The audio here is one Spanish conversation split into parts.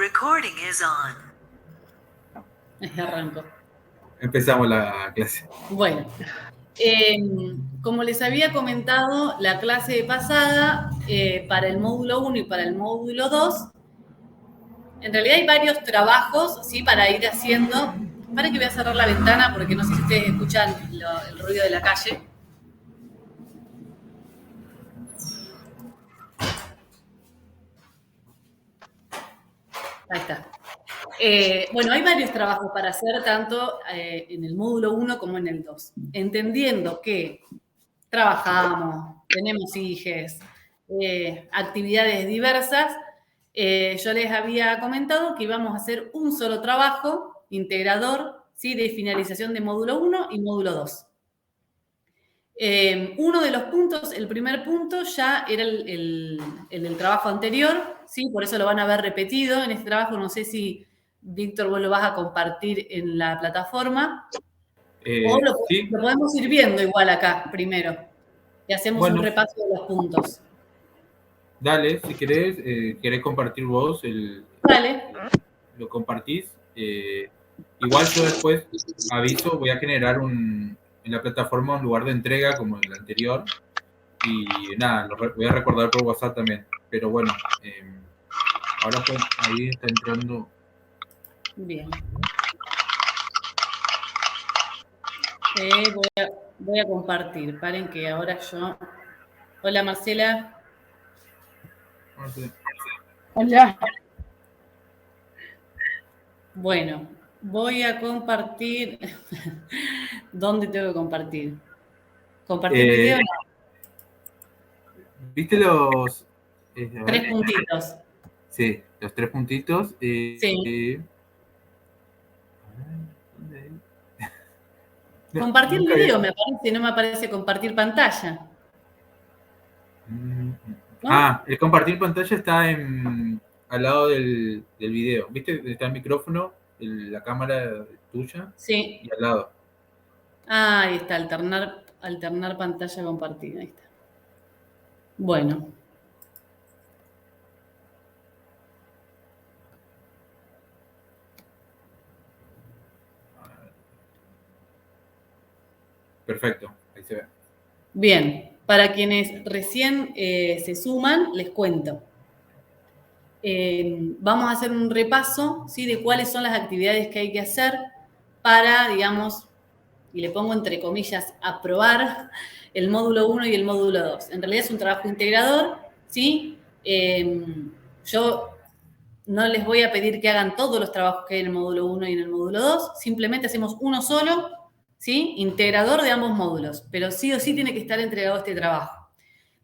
recording is on. Arranco. Empezamos la clase. Bueno, como les había comentado, la clase pasada, para el módulo 1 y para el módulo 2, en realidad hay varios trabajos, ¿sí? Para ir haciendo. Para que voy a cerrar la ventana porque no sé si ustedes escuchan el ruido de la calle. Ahí está. Bueno, hay varios trabajos para hacer, tanto en el módulo 1 como en el 2. Entendiendo que trabajamos, tenemos hijes, actividades diversas, yo les había comentado que íbamos a hacer un solo trabajo integrador, ¿sí? De finalización de módulo 1 y módulo 2. Uno de los puntos, el primer punto, ya era el del trabajo anterior, ¿sí? Por eso lo van a ver repetido en este trabajo. No sé si, Víctor, vos lo vas a compartir en la plataforma. O Sí. lo podemos ir viendo igual acá primero. Y hacemos un repaso de los puntos. Dale, si querés compartir vos, Dale. lo compartís. Igual yo después aviso, voy a generar en la plataforma un lugar de entrega como el anterior. Y nada, voy a recordar por WhatsApp también. Pero bueno, ahora pues ahí está entrando. Bien. Voy a compartir. Paren que ahora yo... Hola, Marcela. Hola. Bueno, voy a compartir... ¿Dónde tengo que compartir? ¿Compartir video? ¿Viste los... 3 puntitos. Sí, los 3 puntitos. Sí. Compartir video me aparece, no me aparece compartir pantalla. ¿No? El compartir pantalla está al lado del video. ¿Viste? Está el micrófono, la cámara tuya. Sí. Y al lado. Ahí está, alternar pantalla compartida. Ahí está. Bueno. Perfecto, ahí se ve. Bien, para quienes recién se suman, les cuento. Vamos a hacer un repaso, ¿sí? De cuáles son las actividades que hay que hacer para, digamos, y le pongo entre comillas, aprobar el módulo 1 y el módulo 2. En realidad es un trabajo integrador, ¿sí? Yo no les voy a pedir que hagan todos los trabajos que hay en el módulo 1 y en el módulo 2, simplemente hacemos uno solo, ¿sí? Integrador de ambos módulos, pero sí o sí tiene que estar entregado este trabajo.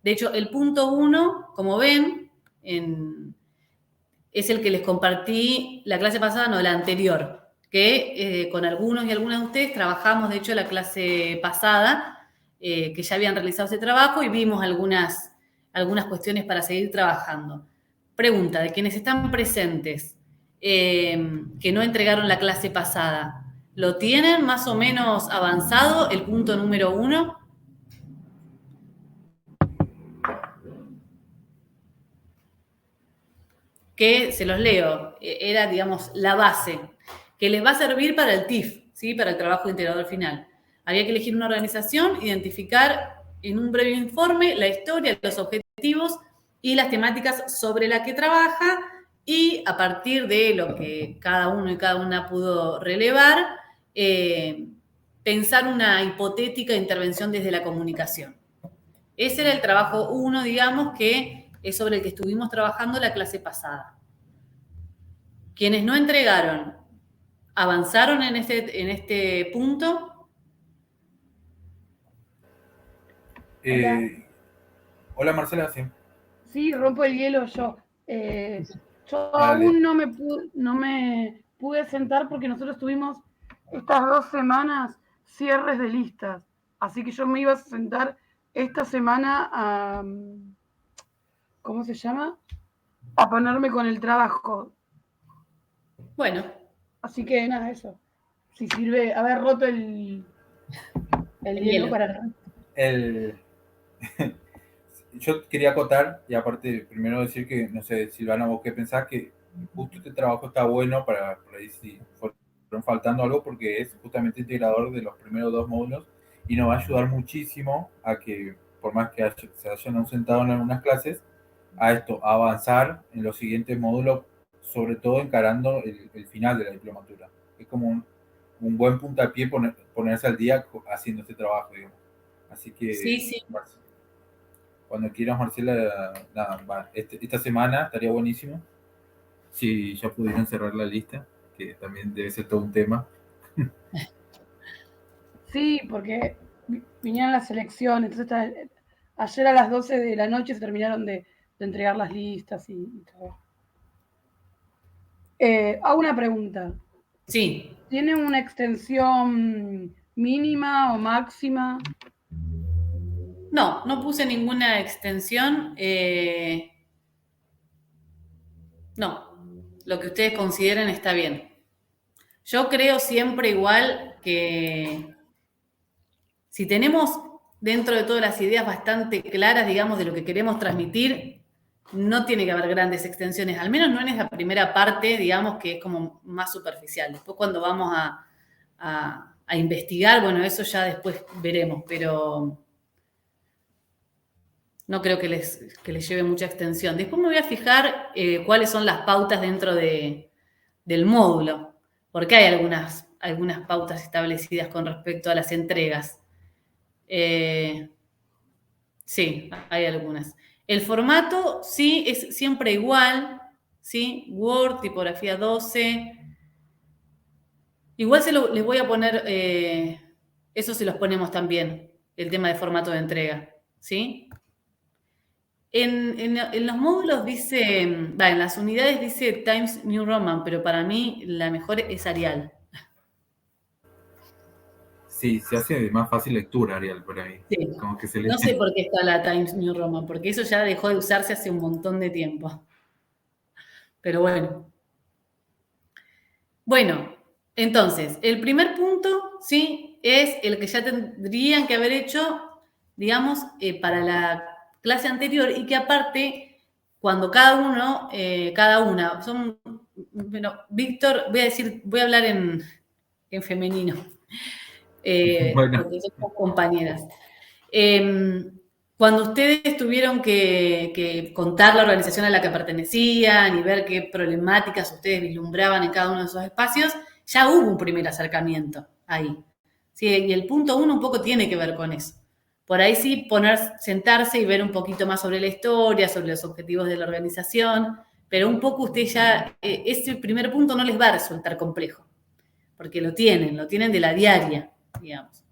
De hecho, el punto 1, como ven, es el que les compartí la clase pasada, no, la anterior, que con algunos y algunas de ustedes trabajamos, de hecho, la clase pasada, que ya habían realizado ese trabajo y vimos algunas cuestiones para seguir trabajando. Pregunta, de quienes están presentes, que no entregaron la clase pasada, ¿lo tienen más o menos avanzado el punto número 1? Que, se los leo, era, digamos, la base, que les va a servir para el TIF, ¿sí? Para el trabajo integrador final. Había que elegir una organización, identificar en un breve informe la historia, los objetivos y las temáticas sobre las que trabaja, y a partir de lo que cada uno y cada una pudo relevar, pensar una hipotética intervención desde la comunicación. Ese era el trabajo 1, digamos, que es sobre el que estuvimos trabajando la clase pasada. Quienes no entregaron, ¿avanzaron en este punto? Hola Marcela, sí. Sí, rompo el hielo yo. Yo aún no me pude sentar porque nosotros tuvimos estas 2 semanas cierres de listas. Así que yo me iba a sentar esta semana a... ¿Cómo se llama? A ponerme con el trabajo. Bueno. Así que nada, eso. Si sirve haber roto el hielo para... Yo quería acotar, y aparte primero decir que, no sé, Silvana, vos qué pensás, que justo este trabajo está bueno para ahí si fueron faltando algo, porque es justamente integrador de los primeros 2 módulos y nos va a ayudar muchísimo a que, por más que se hayan ausentado en algunas clases, a avanzar en los siguientes módulos, sobre todo encarando el final de la diplomatura. Es como un buen puntapié ponerse al día haciendo este trabajo, digamos. Así Sí, que sí. cuando quieras, Marcela, nada, esta semana estaría buenísimo si ya pudieran cerrar la lista, que también debe ser todo un tema. Sí, porque vinieron las elecciones, entonces ayer a las 12 de la noche se terminaron de entregar las listas y todo. Hago una pregunta. Sí. ¿Tiene una extensión mínima o máxima? No, no puse ninguna extensión. No, lo que ustedes consideren está bien. Yo creo siempre igual que si tenemos dentro de todas las ideas bastante claras, digamos, de lo que queremos transmitir, no tiene que haber grandes extensiones, al menos no en esa primera parte, digamos, que es como más superficial. Después cuando vamos a investigar, bueno, eso ya después veremos, pero no creo que les lleve mucha extensión. Después me voy a fijar cuáles son las pautas dentro del módulo, porque hay algunas pautas establecidas con respecto a las entregas. Sí, hay algunas. El formato sí es siempre igual, ¿sí? Word, tipografía 12. Igual les voy a poner, eso se los ponemos también, el tema de formato de entrega, ¿sí? En los módulos dice, en las unidades dice Times New Roman, pero para mí la mejor es Arial. Sí, se hace de más fácil lectura, Ariel, por ahí. Sí. Como que se lee. No sé por qué está la Times New Roman, porque eso ya dejó de usarse hace un montón de tiempo. Pero bueno. Bueno, entonces, el primer punto, ¿sí? Es el que ya tendrían que haber hecho, digamos, para la clase anterior y que aparte, cuando cada una, bueno, Víctor, voy a hablar en femenino, Bueno, porque somos compañeras. Cuando ustedes tuvieron que contar la organización a la que pertenecían y ver qué problemáticas ustedes vislumbraban en cada uno de esos espacios, ya hubo un primer acercamiento ahí. ¿Sí? Y el punto 1 un poco tiene que ver con eso. Por ahí sí sentarse y ver un poquito más sobre la historia, sobre los objetivos de la organización, pero un poco usted ya, ese primer punto no les va a resultar complejo, porque lo tienen de la diaria, digamos.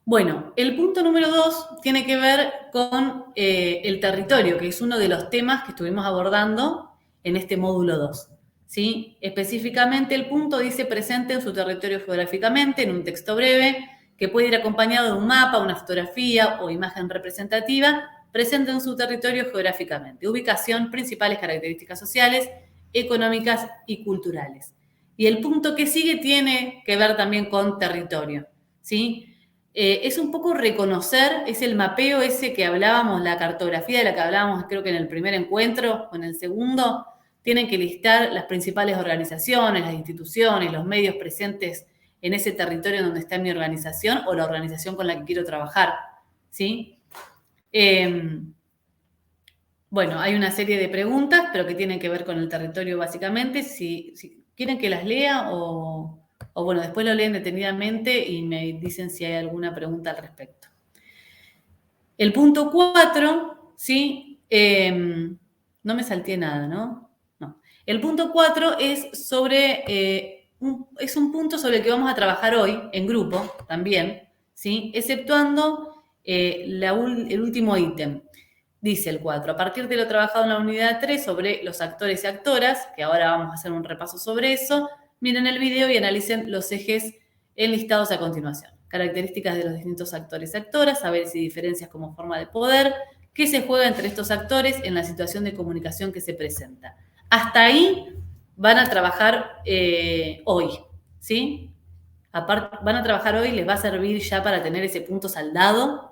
Bueno, el punto número 2 tiene que ver con el territorio, que es uno de los temas que estuvimos abordando en este módulo 2. ¿Sí? Específicamente el punto dice presenten su territorio geográficamente en un texto breve que puede ir acompañado de un mapa, una fotografía o imagen representativa. Presenten su territorio geográficamente. Ubicación, principales características sociales, económicas y culturales. Y el punto que sigue tiene que ver también con territorio. ¿Sí? Es un poco reconocer, es el mapeo ese que hablábamos, la cartografía de la que hablábamos creo que en el primer encuentro o en el segundo, tienen que listar las principales organizaciones, las instituciones, los medios presentes en ese territorio donde está mi organización o la organización con la que quiero trabajar, ¿sí? Bueno, hay una serie de preguntas, pero que tienen que ver con el territorio básicamente. Si quieren que las lea o bueno, después lo leen detenidamente y me dicen si hay alguna pregunta al respecto. El punto 4, ¿sí? No me salté nada, ¿no? No. El punto 4 es sobre, es un punto sobre el que vamos a trabajar hoy en grupo también, ¿sí? Exceptuando el último ítem. Dice el 4, a partir de lo trabajado en la unidad 3 sobre los actores y actoras, que ahora vamos a hacer un repaso sobre eso, miren el video y analicen los ejes enlistados a continuación. Características de los distintos actores y actoras, saberes y diferencias como forma de poder, qué se juega entre estos actores en la situación de comunicación que se presenta. Hasta ahí van a trabajar hoy, ¿sí? Van a trabajar hoy, les va a servir ya para tener ese punto saldado.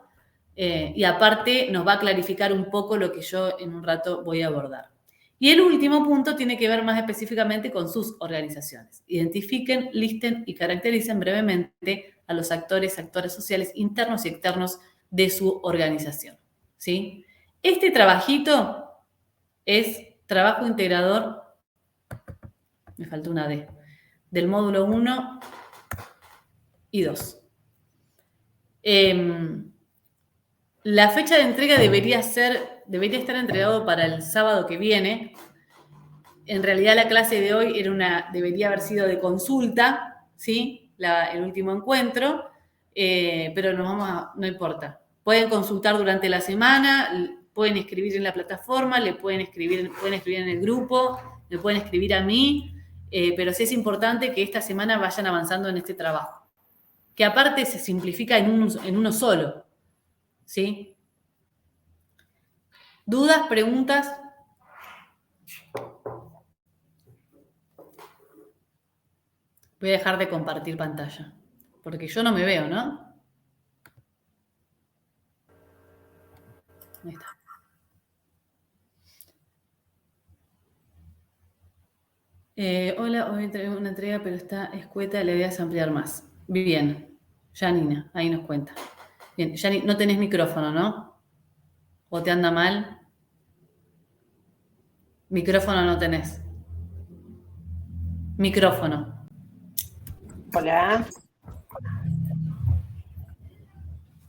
Y aparte nos va a clarificar un poco lo que yo en un rato voy a abordar. Y el último punto tiene que ver más específicamente con sus organizaciones. Identifiquen, listen y caractericen brevemente a los actores sociales internos y externos de su organización, ¿sí? Este trabajito es trabajo integrador, me faltó una D, del módulo 1 y 2. La fecha de entrega debería estar entregado para el sábado que viene. En realidad la clase de hoy debería haber sido de consulta, ¿sí? El último encuentro, pero no importa. Pueden consultar durante la semana, pueden escribir en la plataforma, pueden escribir en el grupo, me pueden escribir a mí, pero sí es importante que esta semana vayan avanzando en este trabajo, que aparte se simplifica en uno solo, ¿sí? ¿Dudas, preguntas? Voy a dejar de compartir pantalla, porque yo no me veo, ¿no? Ahí está. Hola, hoy traigo una entrega, pero está escueta, la idea es ampliar más. Bien, Janina, ahí nos cuenta. Bien, Janina, no tenés micrófono, ¿no? ¿O te anda mal? Micrófono no tenés. Micrófono. Hola.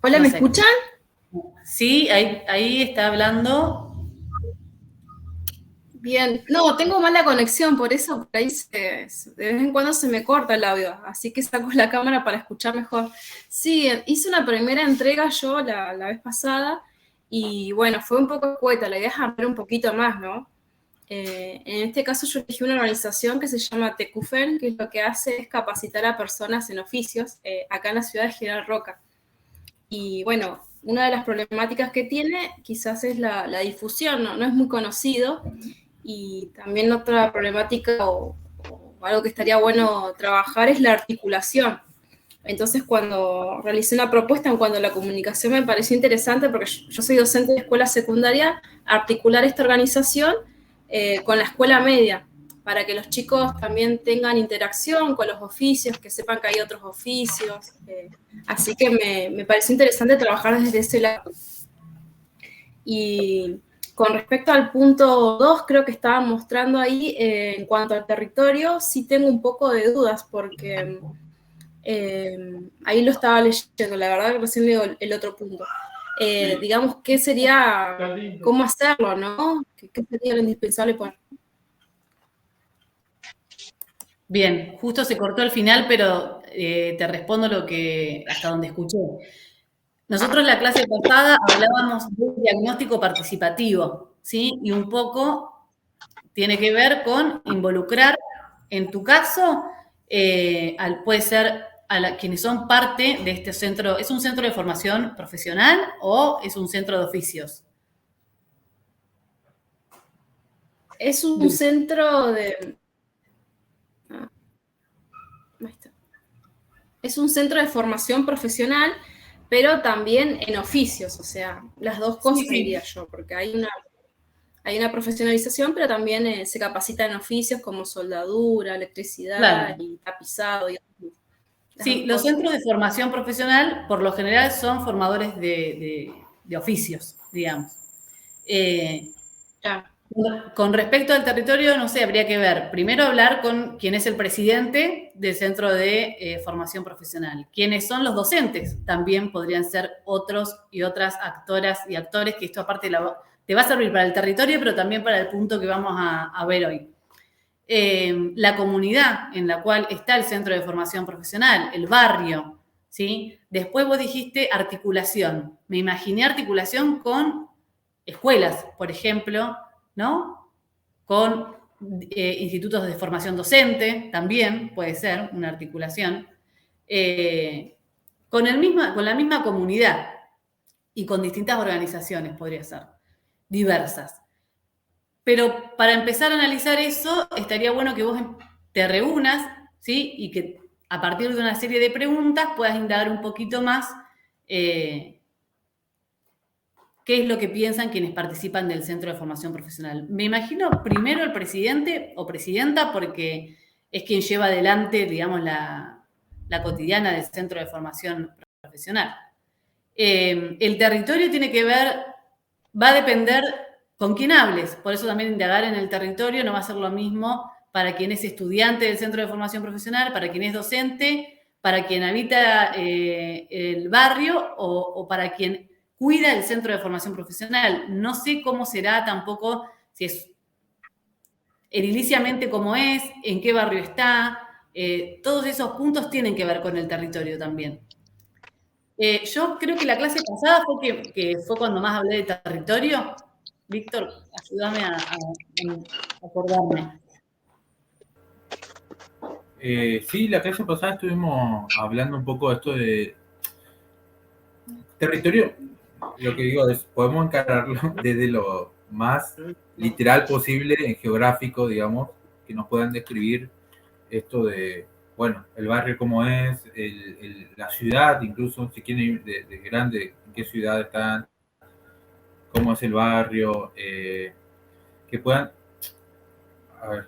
Hola, No ¿me sé. escuchan? Sí, ahí está hablando. Bien. No, tengo mala conexión, por eso por ahí de vez en cuando se me corta el audio, así que saco la cámara para escuchar mejor. Sí, hice una primera entrega yo la vez pasada y bueno, fue un poco escueta, la idea es ampliar un poquito más, ¿no? En este caso yo elegí una organización que se llama Tecufen, que lo que hace es capacitar a personas en oficios acá en la ciudad de General Roca. Y bueno, una de las problemáticas que tiene quizás es la difusión, ¿no? No es muy conocido. Y también otra problemática o algo que estaría bueno trabajar es la articulación. Entonces, cuando realicé una propuesta en cuanto a la comunicación me pareció interesante, porque yo soy docente de escuela secundaria, articular esta organización con la escuela media, para que los chicos también tengan interacción con los oficios, que sepan que hay otros oficios. Así que me pareció interesante trabajar desde ese lado. Y con respecto al punto 2, creo que estaba mostrando ahí, en cuanto al territorio, sí tengo un poco de dudas, porque ahí lo estaba leyendo, la verdad que recién leo el otro punto. Digamos, ¿qué sería, cómo hacerlo, no? ¿Qué sería lo indispensable poner? Bien, justo se cortó al final, pero te respondo hasta donde escuché. Nosotros en la clase pasada hablábamos de diagnóstico participativo, ¿sí? Y un poco tiene que ver con involucrar, en tu caso, puede ser quienes son parte de este centro. ¿Es un centro de formación profesional o es un centro de oficios? Es un centro de... Es un centro de formación profesional, pero también en oficios, o sea, las dos cosas diría yo, porque hay una profesionalización, pero también se capacita en oficios como soldadura, electricidad y tapizado. Y sí, los centros de formación profesional, por lo general, son formadores de oficios, digamos. Con respecto al territorio, no sé, habría que ver. Primero hablar con quién es el presidente del centro de formación profesional. ¿Quiénes son los docentes? También podrían ser otros y otras actoras y actores, que esto aparte te va a servir para el territorio, pero también para el punto que vamos a ver hoy. La comunidad en la cual está el centro de formación profesional, el barrio, ¿sí? Después vos dijiste articulación. Me imaginé articulación con escuelas, por ejemplo, ¿no? Con institutos de formación docente, también puede ser una articulación. Con la misma comunidad y con distintas organizaciones podría ser, diversas. Pero para empezar a analizar eso, estaría bueno que vos te reúnas, ¿sí? Y que a partir de una serie de preguntas puedas indagar un poquito más qué qué es lo que piensan quienes participan del Centro de Formación Profesional. Me imagino primero el presidente o presidenta, porque es quien lleva adelante, digamos, la cotidiana del Centro de Formación Profesional. El territorio tiene que ver, va a depender con quién hables, por eso también indagar en el territorio no va a ser lo mismo para quien es estudiante del Centro de Formación Profesional, para quien es docente, para quien habita el barrio o para quien cuida el Centro de Formación Profesional. No sé cómo será tampoco, si es ediliciamente cómo es, en qué barrio está, todos esos puntos tienen que ver con el territorio también. Yo creo que la clase pasada que fue cuando más hablé de territorio. Víctor, ayúdame a acordarme. Sí, la clase pasada estuvimos hablando un poco de esto de territorio. Lo que digo es, podemos encararlo desde lo más literal posible en geográfico, digamos, que nos puedan describir esto de, bueno, el barrio cómo es, la ciudad, incluso si quieren ir de grande, en qué ciudad están, cómo es el barrio, que puedan, a ver,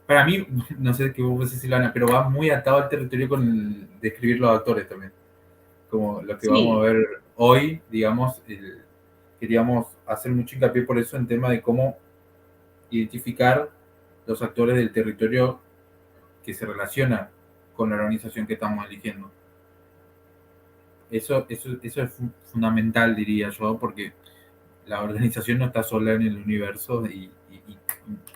para mí, no sé qué vos decís, Silvana, pero va muy atado al territorio con describir los actores también, como lo que vamos a ver hoy, digamos, queríamos hacer mucho hincapié por eso en tema de cómo identificar los actores del territorio que se relaciona con la organización que estamos eligiendo. Eso es fundamental, diría yo, porque la organización no está sola en el universo y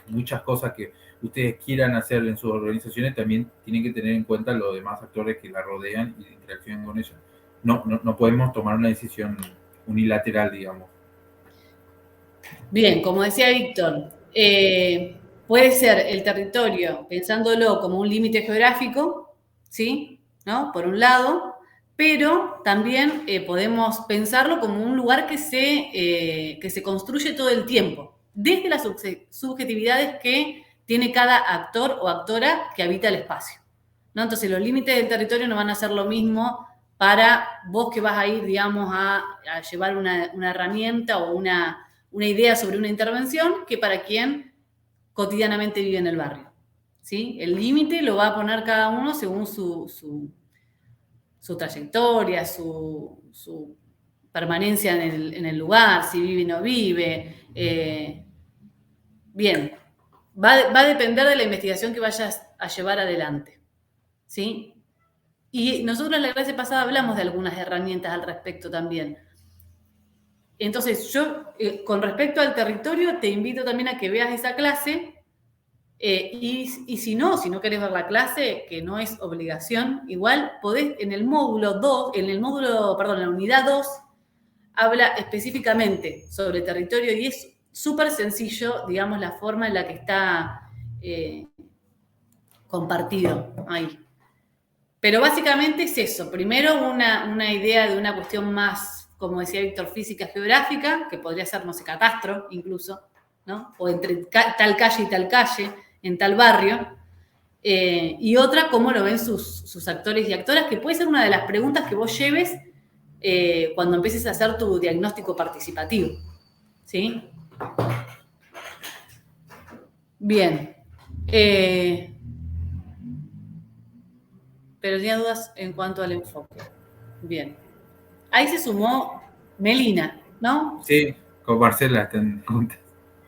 muchas cosas que ustedes quieran hacer en sus organizaciones también tienen que tener en cuenta los demás actores que la rodean y interaccionan con ellos. No podemos tomar una decisión unilateral, digamos. Bien, como decía Víctor, puede ser el territorio, pensándolo como un límite geográfico, ¿sí? ¿No? Por un lado, pero también podemos pensarlo como un lugar que se construye todo el tiempo, desde las subjetividades que tiene cada actor o actora que habita el espacio, ¿no? Entonces, los límites del territorio no van a ser lo mismo para vos que vas a ir, digamos, a llevar una herramienta o una idea sobre una intervención que para quien cotidianamente vive en el barrio, ¿sí? El límite lo va a poner cada uno según su trayectoria, su permanencia en el lugar, si vive o no vive. Bien, va a depender de la investigación que vayas a llevar adelante, ¿sí? Y nosotros en la clase pasada hablamos de algunas herramientas al respecto también. Entonces, yo, con respecto al territorio, te invito también a que veas esa clase y si no querés ver la clase, que no es obligación, igual podés en el módulo 2, en la unidad 2, habla específicamente sobre territorio y es súper sencillo, digamos, la forma en la que está compartido ahí. Pero básicamente es eso. Primero una idea de una cuestión más, como decía Víctor, física geográfica, que podría ser, no sé, catastro incluso, ¿no? O entre tal calle y tal calle, en tal barrio. Y otra, cómo lo ven sus actores y actoras, que puede ser una de las preguntas que vos lleves cuando empieces a hacer tu diagnóstico participativo. ¿Sí? Bien. Pero tenía dudas en cuanto al enfoque. Bien. Ahí se sumó Melina, ¿no? Sí, con Marcela están juntas.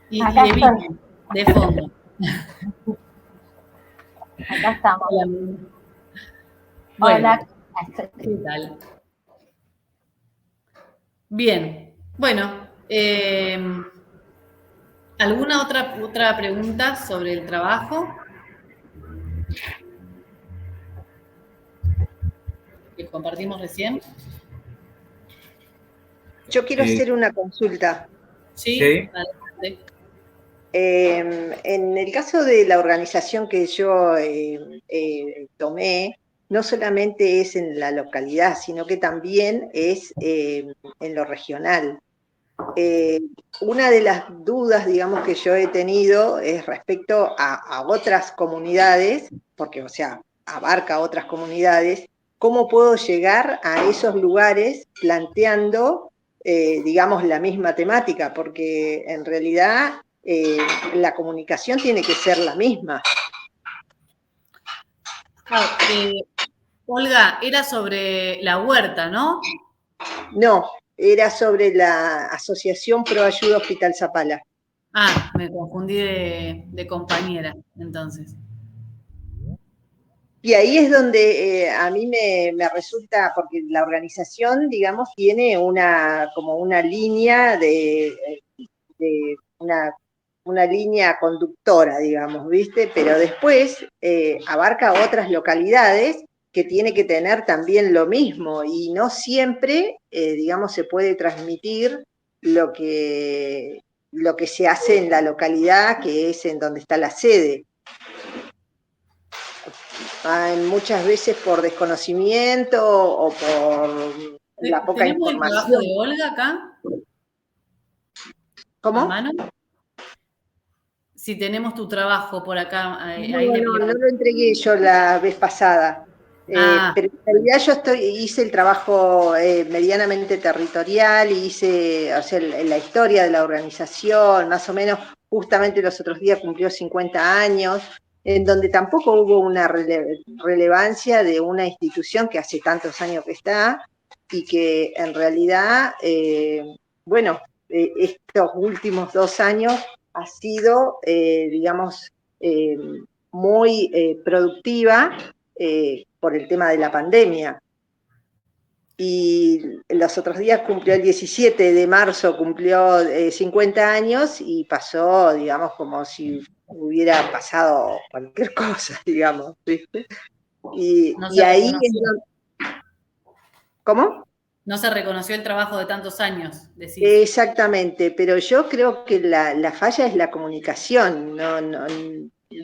Y Evita, de fondo. Acá estamos. Hola. Bueno, Hola. ¿qué tal? Bien. Bueno, ¿alguna otra pregunta sobre el trabajo? Que compartimos recién. Yo quiero hacer una consulta. Sí. Sí. En el caso de la organización que yo tomé, no solamente es en la localidad, sino que también es en lo regional. Una de las dudas, digamos, que yo he tenido es respecto a otras comunidades, porque, o sea, abarca otras comunidades, ¿cómo puedo llegar a esos lugares planteando digamos, la misma temática, porque en realidad la comunicación tiene que ser la misma. Olga, era sobre la huerta, ¿no? No, era sobre la Asociación Pro Ayuda Hospital Zapala. Ah, me confundí de compañera, entonces. Y ahí es donde a mí me resulta, porque la organización, digamos, tiene como una línea de una línea conductora, digamos, ¿viste? Pero después abarca otras localidades que tiene que tener también lo mismo y no siempre, digamos, se puede transmitir lo que se hace en la localidad, que es en donde está la sede. Muchas veces por desconocimiento o por la poca ¿Tenemos el trabajo información. de Olga acá? ¿Cómo? ¿A mano? Si tenemos tu trabajo por acá, ahí No lo entregué yo la vez pasada. Ah. Pero en realidad yo hice el trabajo medianamente territorial, hice, o sea, la historia de la organización, más o menos, justamente los otros días cumplió 50 años, en donde tampoco hubo una relevancia de una institución que hace tantos años que está, y que en realidad, bueno, estos últimos 2 años ha sido, digamos, muy productiva por el tema de la pandemia. Y los otros días cumplió el 17 de marzo, cumplió 50 años y pasó, digamos, como si hubiera pasado cualquier cosa, digamos, ¿viste? Y ahí es donde... ¿Cómo? No se reconoció el trabajo de tantos años, decís. Exactamente, pero yo creo que la falla es la comunicación,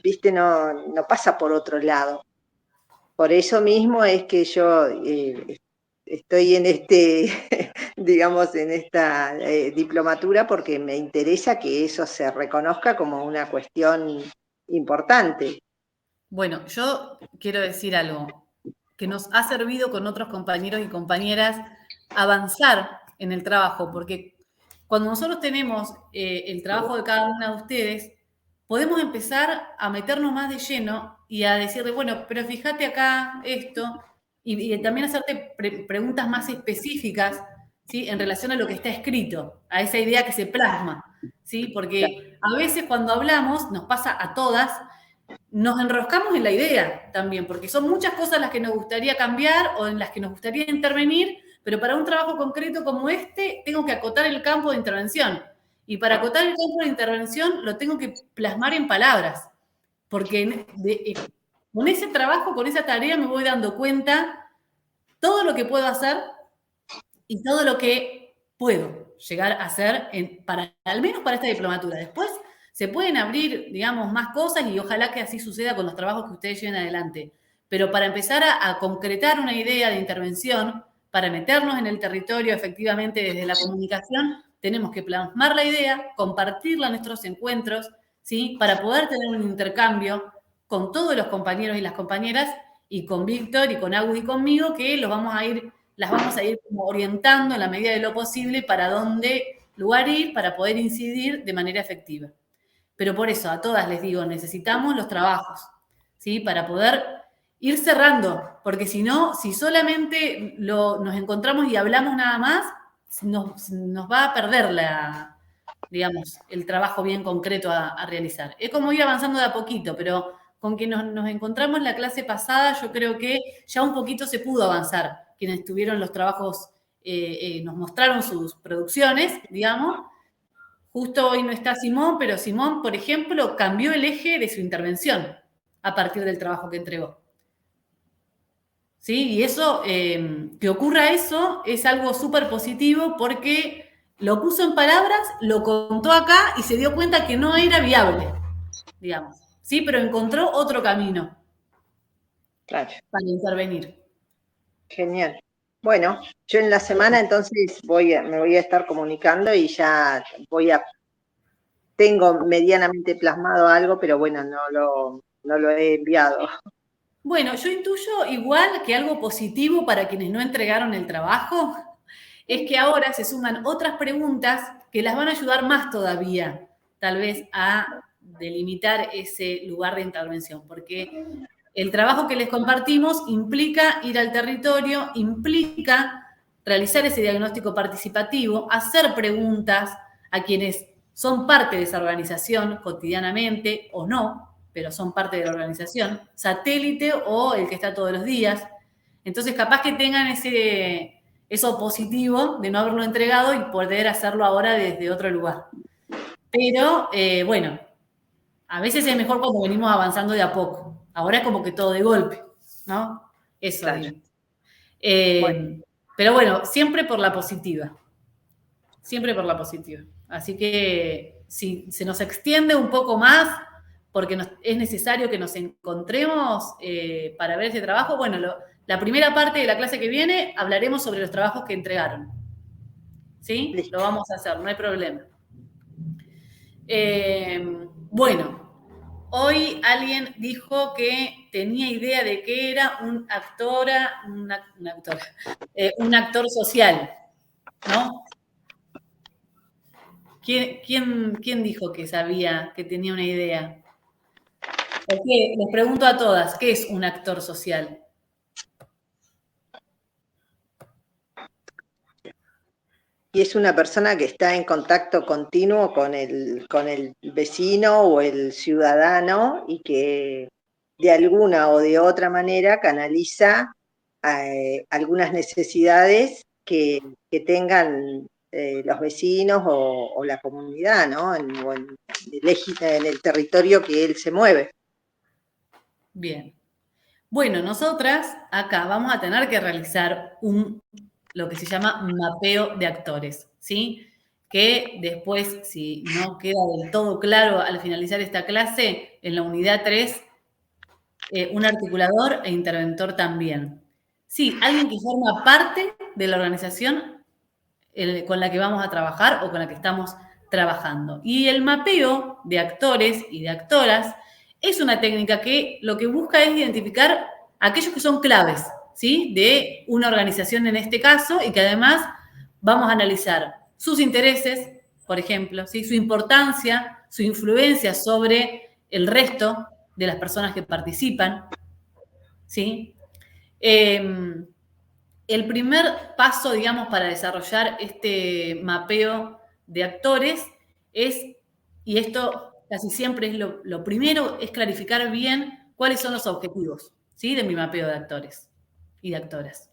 ¿viste? No pasa por otro lado. Por eso mismo es que yo estoy en digamos, en esta diplomatura, porque me interesa que eso se reconozca como una cuestión importante. Bueno, yo quiero decir algo que nos ha servido con otros compañeros y compañeras avanzar en el trabajo, porque cuando nosotros tenemos el trabajo de cada una de ustedes, podemos empezar a meternos más de lleno y a decirle, bueno, pero fíjate acá esto, y también hacerte preguntas más específicas, ¿sí? En relación a lo que está escrito, a esa idea que se plasma, ¿sí? Porque a veces cuando hablamos, nos pasa a todas, nos enroscamos en la idea también, porque son muchas cosas las que nos gustaría cambiar o en las que nos gustaría intervenir, pero para un trabajo concreto como este, tengo que acotar el campo de intervención. Y para acotar el campo de intervención lo tengo que plasmar en palabras, porque con ese trabajo, con esa tarea, me voy dando cuenta todo lo que puedo hacer y todo lo que puedo llegar a hacer, al menos para esta diplomatura. Después se pueden abrir, digamos, más cosas y ojalá que así suceda con los trabajos que ustedes lleven adelante. Pero para empezar a concretar una idea de intervención, para meternos en el territorio efectivamente desde la comunicación, tenemos que plasmar la idea, compartirla en nuestros encuentros, ¿sí? Para poder tener un intercambio con todos los compañeros y las compañeras y con Víctor y con Agus y conmigo, que las vamos a ir como orientando en la medida de lo posible para dónde lugar ir para poder incidir de manera efectiva. Pero por eso a todas les digo, necesitamos los trabajos, ¿sí? Para poder ir cerrando, porque si no, si solamente nos encontramos y hablamos nada más, nos va a perder digamos, el trabajo bien concreto a realizar. Es como ir avanzando de a poquito, pero con que nos encontramos en la clase pasada, yo creo que ya un poquito se pudo avanzar. Quienes tuvieron los trabajos, nos mostraron sus producciones, digamos. Justo hoy no está Simón, pero Simón, por ejemplo, cambió el eje de su intervención a partir del trabajo que entregó. ¿Sí? Y eso, que ocurra eso, es algo súper positivo porque lo puso en palabras, lo contó acá y se dio cuenta que no era viable, digamos. Sí, pero encontró otro camino para intervenir. Genial. Bueno, yo en la semana entonces me voy a estar comunicando y ya tengo medianamente plasmado algo, pero bueno, no lo he enviado. Bueno, yo intuyo igual que algo positivo para quienes no entregaron el trabajo es que ahora se suman otras preguntas que las van a ayudar más todavía, tal vez, a delimitar ese lugar de intervención, porque el trabajo que les compartimos implica ir al territorio, implica realizar ese diagnóstico participativo, hacer preguntas a quienes son parte de esa organización cotidianamente o no, pero son parte de la organización, satélite o el que está todos los días. Entonces, capaz que tengan eso positivo de no haberlo entregado y poder hacerlo ahora desde otro lugar. Pero, bueno, a veces es mejor cuando venimos avanzando de a poco. Ahora es como que todo de golpe, ¿no? Eso. Claro. Digo. Bueno. Pero bueno, siempre por la positiva. Siempre por la positiva. Así que si se nos extiende un poco más, porque es necesario que nos encontremos para ver ese trabajo, bueno, la primera parte de la clase que viene hablaremos sobre los trabajos que entregaron. ¿Sí? Listo. Lo vamos a hacer, no hay problema. Bueno, hoy alguien dijo que tenía idea de que era un actor social, ¿no? ¿Quién dijo que sabía, que tenía una idea? Okay, les pregunto a todas, ¿qué es un actor social? Y es una persona que está en contacto continuo con el vecino o el ciudadano y que de alguna o de otra manera canaliza algunas necesidades que tengan los vecinos o la comunidad, ¿no? En el territorio que él se mueve. Bien. Bueno, nosotras acá vamos a tener que realizar lo que se llama mapeo de actores, ¿sí? Que después, si no queda del todo claro al finalizar esta clase, en la unidad 3, un articulador e interventor también. Sí, alguien que forma parte de la organización con la que vamos a trabajar o con la que estamos trabajando. Y el mapeo de actores y de actoras es una técnica que lo que busca es identificar aquellos que son claves, ¿sí? De una organización en este caso, y que además vamos a analizar sus intereses, por ejemplo, ¿sí? Su importancia, su influencia sobre el resto de las personas que participan, ¿sí? El primer paso, digamos, para desarrollar este mapeo de actores es, y esto casi siempre es lo primero, es clarificar bien cuáles son los objetivos, ¿sí? De mi mapeo de actores y de actoras.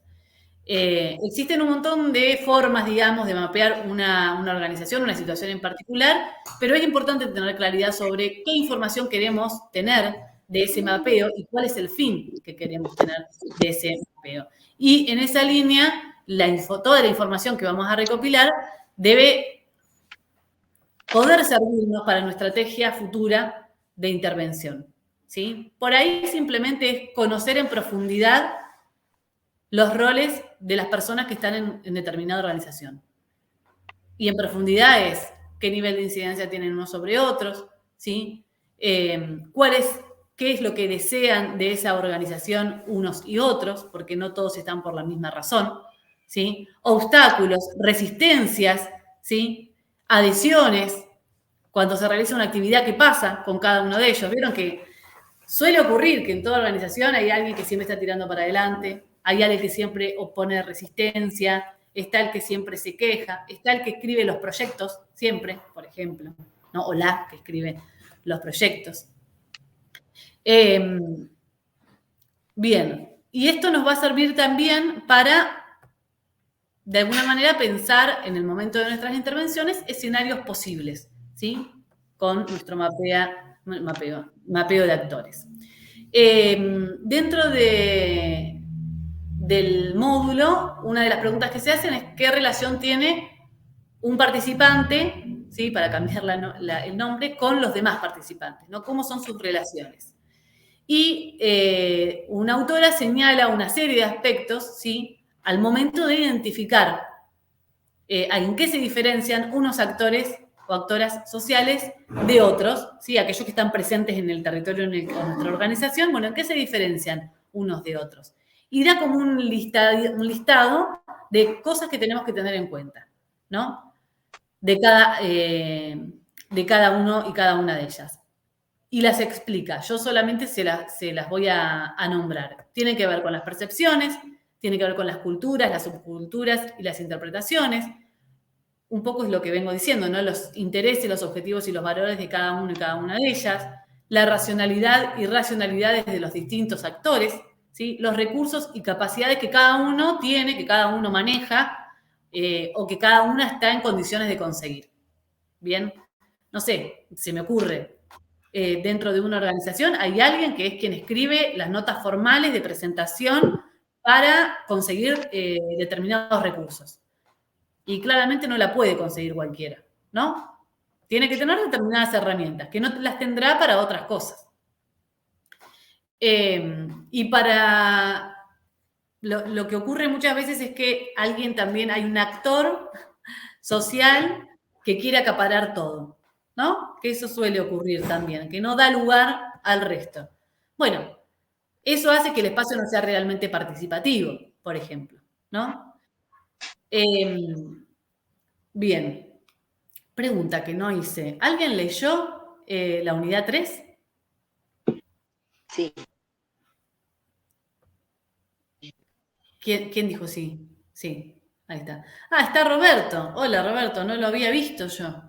Existen un montón de formas, digamos, de mapear una organización, una situación en particular, pero es importante tener claridad sobre qué información queremos tener de ese mapeo y cuál es el fin que queremos tener de ese mapeo. Y en esa línea, toda la información que vamos a recopilar debe poder servirnos para nuestra estrategia futura de intervención, ¿sí? Por ahí simplemente es conocer en profundidad los roles de las personas que están en determinada organización. Y en profundidad es qué nivel de incidencia tienen unos sobre otros, ¿sí? ¿Qué es lo que desean de esa organización unos y otros? Porque no todos están por la misma razón, ¿sí? Obstáculos, resistencias, ¿sí? Adhesiones, cuando se realiza una actividad, ¿qué pasa con cada uno de ellos? Vieron que suele ocurrir que en toda organización hay alguien que siempre está tirando para adelante, hay alguien que siempre opone resistencia, está el que siempre se queja, está el que escribe los proyectos, siempre, por ejemplo, ¿no? O la que escribe los proyectos. Bien, y esto nos va a servir también para, de alguna manera, pensar en el momento de nuestras intervenciones escenarios posibles, ¿sí? Con nuestro mapeo de actores. Dentro del módulo, una de las preguntas que se hacen es qué relación tiene un participante, ¿sí? Para cambiar el nombre, con los demás participantes, ¿no? ¿Cómo son sus relaciones? Y una autora señala una serie de aspectos, ¿sí? Al momento de identificar en qué se diferencian unos actores o actoras sociales de otros, ¿sí? Aquellos que están presentes en el territorio de nuestra organización, bueno, ¿en qué se diferencian unos de otros? Y da como un listado de cosas que tenemos que tener en cuenta, ¿no? De cada uno y cada una de ellas. Y las explica. Yo solamente se las voy a nombrar. Tienen que ver con las percepciones, tiene que ver con las culturas, las subculturas y las interpretaciones. Un poco es lo que vengo diciendo, ¿no? Los intereses, los objetivos y los valores de cada uno y cada una de ellas, la racionalidad y racionalidades de los distintos actores, ¿sí? Los recursos y capacidades que cada uno tiene, que cada uno maneja, o que cada una está en condiciones de conseguir. Bien, no sé, se me ocurre, dentro de una organización hay alguien que es quien escribe las notas formales de presentación para conseguir determinados recursos. Y claramente no la puede conseguir cualquiera, ¿no? Tiene que tener determinadas herramientas, que no las tendrá para otras cosas. Y para lo que ocurre muchas veces es que alguien también, hay un actor social que quiere acaparar todo, ¿no? Que eso suele ocurrir también, que no da lugar al resto. Bueno, eso hace que el espacio no sea realmente participativo, por ejemplo, ¿no? Bien. Pregunta que no hice. ¿Alguien leyó la unidad 3? Sí. ¿Quién dijo sí? Sí, ahí está. Ah, está Roberto. Hola, Roberto, no lo había visto yo.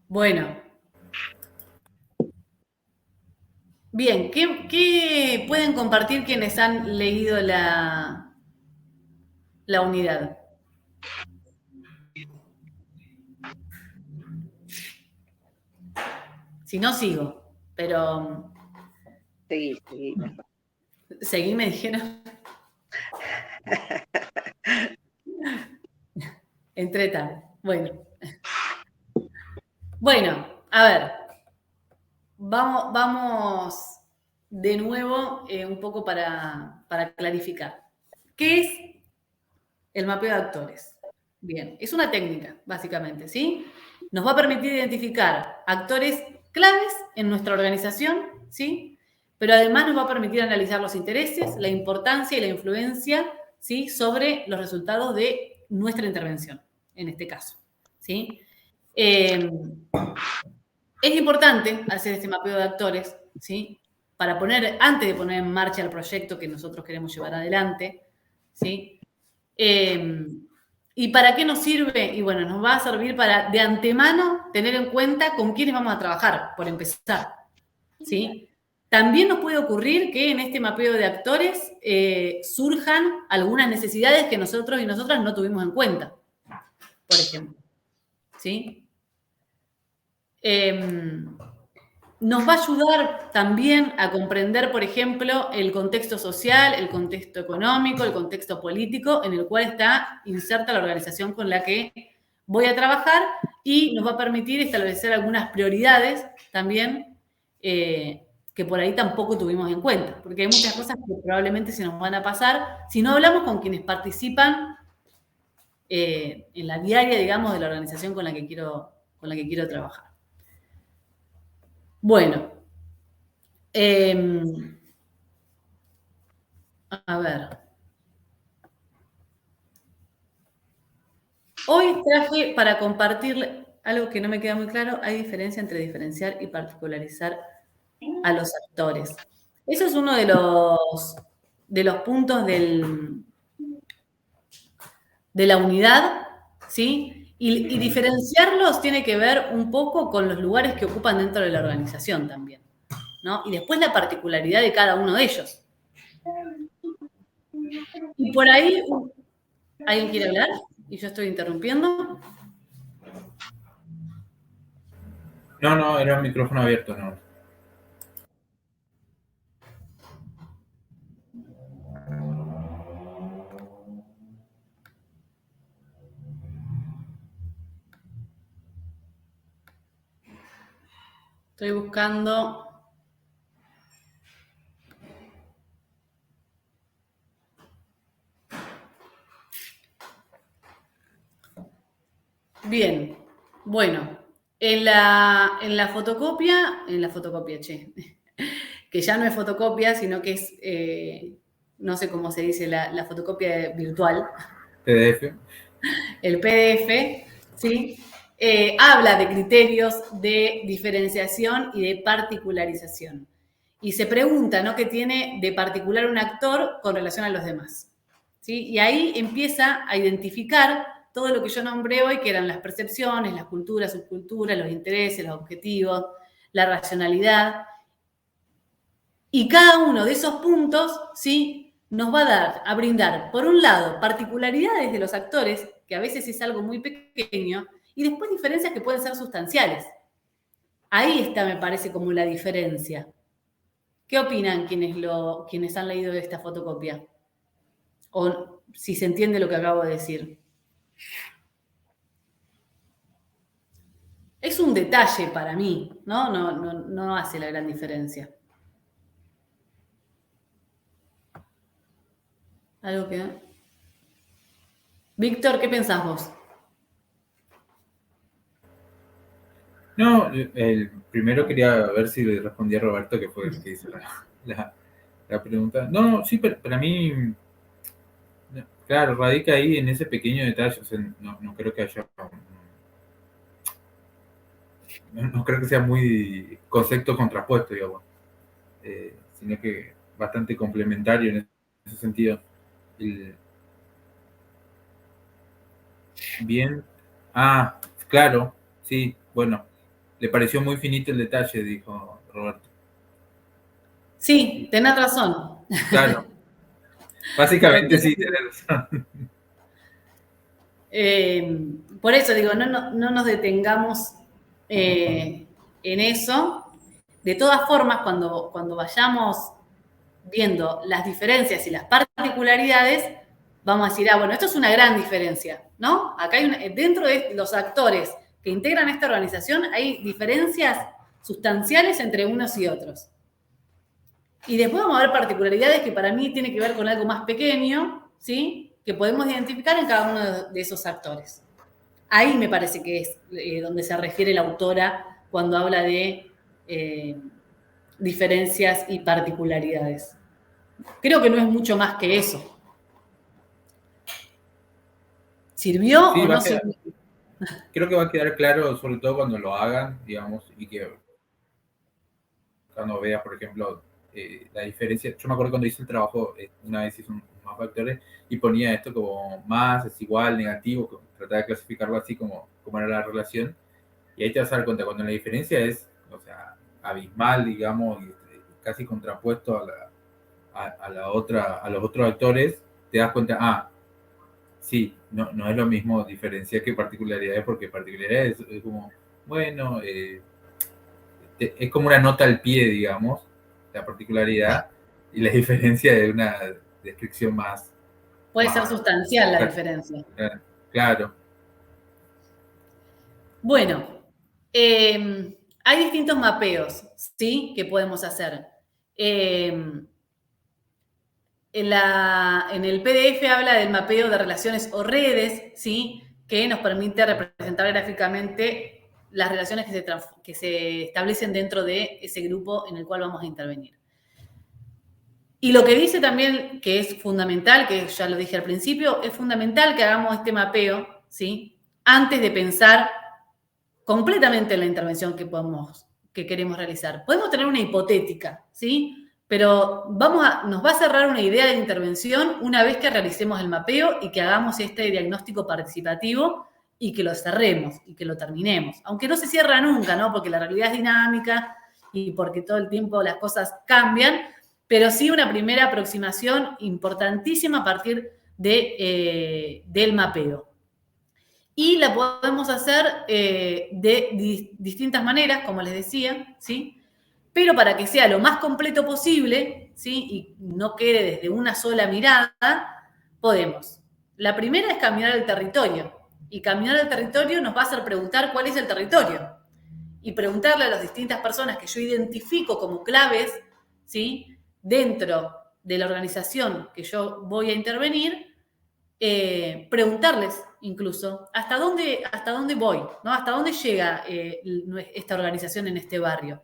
Bueno. Bien, ¿qué pueden compartir quienes han leído la unidad? Si no, sigo, pero... Seguí. Seguí, me dijeron. Entretan. Bueno, a ver. Vamos de nuevo un poco para clarificar. ¿Qué es el mapeo de actores? Bien, es una técnica, básicamente, ¿sí? Nos va a permitir identificar actores claves en nuestra organización, ¿sí? Pero además nos va a permitir analizar los intereses, la importancia y la influencia, ¿sí? Sobre los resultados de nuestra intervención, en este caso, ¿sí? Es importante hacer este mapeo de actores, ¿sí? Antes de poner en marcha el proyecto que nosotros queremos llevar adelante, ¿sí? ¿Y para qué nos sirve? Y bueno, nos va a servir para de antemano tener en cuenta con quiénes vamos a trabajar, por empezar, ¿sí? También nos puede ocurrir que en este mapeo de actores surjan algunas necesidades que nosotros y nosotras no tuvimos en cuenta, por ejemplo, ¿sí? Nos va a ayudar también a comprender, por ejemplo, el contexto social, el contexto económico, el contexto político en el cual está inserta la organización con la que voy a trabajar y nos va a permitir establecer algunas prioridades también que por ahí tampoco tuvimos en cuenta, porque hay muchas cosas que probablemente se nos van a pasar si no hablamos con quienes participan en la diaria, digamos, de la organización con la que quiero trabajar. Bueno, a ver. Hoy traje para compartirle algo que no me queda muy claro. Hay diferencia entre diferenciar y particularizar a los actores. Eso es uno de los puntos de la unidad, ¿sí? Y diferenciarlos tiene que ver un poco con los lugares que ocupan dentro de la organización también, ¿no? Y después la particularidad de cada uno de ellos. Y por ahí, ¿alguien quiere hablar? ¿Y yo estoy interrumpiendo? No, era un micrófono abierto, no. Estoy buscando... Bien, bueno, en la fotocopia, che, que ya no es fotocopia, sino que es no sé cómo se dice, la fotocopia virtual, PDF. el PDF, ¿sí? Habla de criterios de diferenciación y de particularización. Y se pregunta, ¿no?, qué tiene de particular un actor con relación a los demás, ¿sí? Y ahí empieza a identificar todo lo que yo nombré hoy, que eran las percepciones, las culturas, subculturas, los intereses, los objetivos, la racionalidad. Y cada uno de esos puntos, ¿sí?, nos va a brindar, por un lado, particularidades de los actores, que a veces es algo muy pequeño, y después diferencias que pueden ser sustanciales. Ahí está, me parece, como la diferencia. ¿Qué opinan quienes han leído esta fotocopia? O si se entiende lo que acabo de decir. Es un detalle para mí, ¿no? No hace la gran diferencia. Algo que... Víctor, ¿qué pensás vos? No, el primero quería ver si le respondía a Roberto, que fue el que hizo la pregunta. No, sí, pero para mí, claro, radica ahí en ese pequeño detalle. O sea, no creo que haya... No creo que sea muy concepto contrapuesto, digamos, sino que bastante complementario en ese sentido. Bien. Ah, claro, sí, bueno, le pareció muy finito el detalle, dijo Roberto. Sí, tenés razón. Claro, básicamente sí, tenés razón. Por eso digo, no nos detengamos en eso. De todas formas, cuando vayamos viendo las diferencias y las particularidades, vamos a decir, bueno, esto es una gran diferencia, ¿no? Acá dentro de los actores que integran esta organización hay diferencias sustanciales entre unos y otros. Y después vamos a ver particularidades que para mí tiene que ver con algo más pequeño, ¿sí?, que podemos identificar en cada uno de esos actores. Ahí me parece que es donde se refiere la autora cuando habla de diferencias y particularidades. Creo que no es mucho más que eso. ¿Sirvió Sí, o no sirvió? creo que va a quedar claro, sobre todo cuando lo hagan, digamos, y que cuando veas, por ejemplo, la diferencia. Yo me acuerdo cuando hice el trabajo, una vez hice un mapa de actores y ponía esto como más, es igual, negativo, trataba de clasificarlo así como era la relación. Y ahí te vas a dar cuenta cuando la diferencia es, o sea, abismal, digamos, y casi contrapuesto a los otros actores, te das cuenta, sí, no es lo mismo diferencia que particularidades, porque particularidades es como, bueno, es como una nota al pie, digamos, la particularidad, y la diferencia es una descripción más... Puede ser sustancial la diferencia. Claro. Bueno, hay distintos mapeos, ¿sí?, que podemos hacer. En el PDF habla del mapeo de relaciones o redes, ¿sí?, que nos permite representar gráficamente las relaciones que se establecen dentro de ese grupo en el cual vamos a intervenir. Y lo que dice también que es fundamental, que ya lo dije al principio, es fundamental que hagamos este mapeo, ¿sí?, antes de pensar completamente en la intervención que queremos realizar. Podemos tener una hipotética, ¿sí?, pero nos va a cerrar una idea de intervención una vez que realicemos el mapeo y que hagamos este diagnóstico participativo y que lo cerremos y que lo terminemos. Aunque no se cierra nunca, ¿no?, porque la realidad es dinámica y porque todo el tiempo las cosas cambian, pero sí una primera aproximación importantísima a partir del mapeo. Y la podemos hacer de distintas maneras, como les decía, ¿sí?, pero para que sea lo más completo posible, ¿sí?, y no quede desde una sola mirada, podemos. La primera es caminar el territorio. Y caminar el territorio nos va a hacer preguntar cuál es el territorio. Y preguntarle a las distintas personas que yo identifico como claves, ¿sí?, dentro de la organización que yo voy a intervenir, preguntarles incluso hasta dónde voy, ¿no?, hasta dónde llega esta organización en este barrio.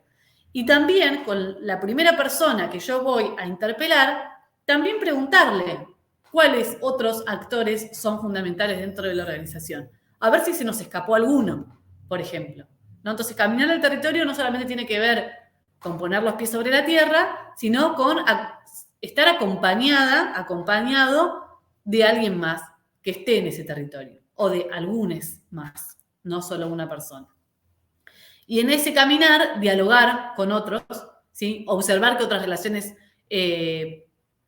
Y también con la primera persona que yo voy a interpelar, también preguntarle cuáles otros actores son fundamentales dentro de la organización. A ver si se nos escapó alguno, por ejemplo, ¿no? Entonces, caminar el territorio no solamente tiene que ver con poner los pies sobre la tierra, sino con estar acompañado de alguien más que esté en ese territorio, o de algunos más, no solo una persona. Y en ese caminar, dialogar con otros, ¿sí? Observar que otras relaciones